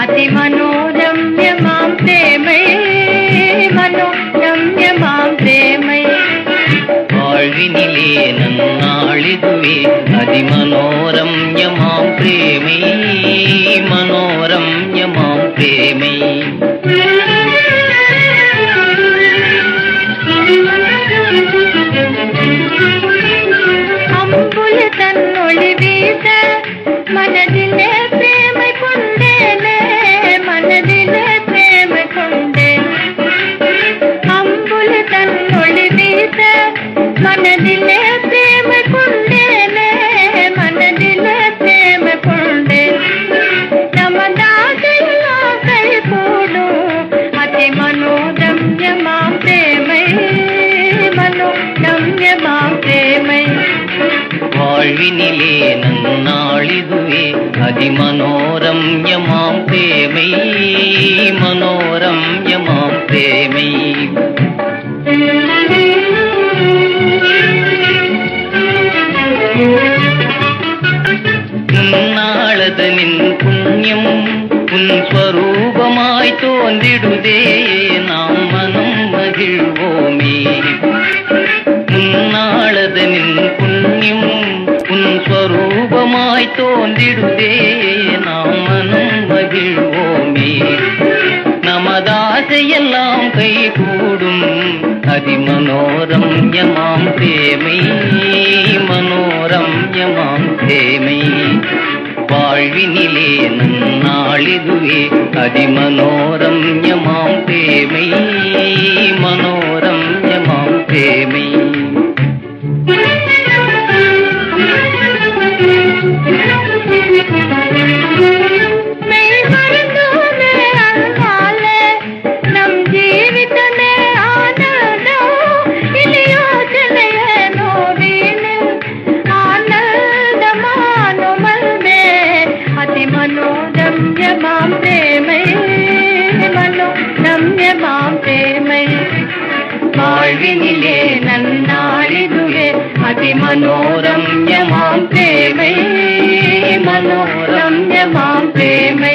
ಅತಿ ಮನೋರಮ್ಯ ಮಾಂ ಪ್ರೇಮೈ ಮನೋರಮ್ಯ ಮಾಂ ಪ್ರೇಮೈ வாழ்வினிலே நன்னாளிதுவே அதி மனோரம்ய மாம் பிரேமை மனோரம்ய மாம் பிரேமை அம்புல தன்னொளி வீச மனதிலே பிரேமை கொண்டேனே மனதிலே பிரேமை கொண்டேன் அம்புல தன்னொளி வீச மனதிலே பிரேமை கொண்டேனே மனதிலே பிரேமை கொண்டேன் நமதாசெல்லாம் கை கூடும் அதி மனோரம்ய மாம் பிரேமை மனோரம்ய மாம் பிரேமை வாழ்வினிலே நன்னாளிதுவே அதி மனோரம்ய மாம் பிரேமை மனோரம்ய மாம் பிரேமை உன்னாளதனின் புண்ணியம் உன் ஸ்வரூபமாய் தோன்றிடுதே நாம் மனம் மகிழ்வோமே உன்னாளதனின் புண்ணியம் உன் ஸ்வரூபமாய் தோன்றிடுதே நாம் மனம் மகிழ்வோமே நமதாசையெல்லாம் கை கூடும் அதி மனோரம்ய மாம் பிரேமை மனோரம்ய மாம் பிரேமை வாழ்வினிலே நன்னாளிதுவே அதி மனோரம்ய மாம் பிரேமை மனோரம்ய மாம் பிரேமை நம் ஜீவிதமே ஆனந்தம் இலியோಚನೆಯೇ ನೋವಿನು ಆನಂದಮಾನು ಮಲ್ಬೆ ಅತಿ ಮನೋರಮ್ಯ ಮಾಂ ಪ್ರೇಮೈ ಮನೋರಮ್ಯ ಮಾಂ ಪ್ರೇಮೈ வாழ்வினிலே நன்னாளிதுவே அதி மனோரம்ய மாம் பிரேமை மனோரம்ய மாம் பிரேமை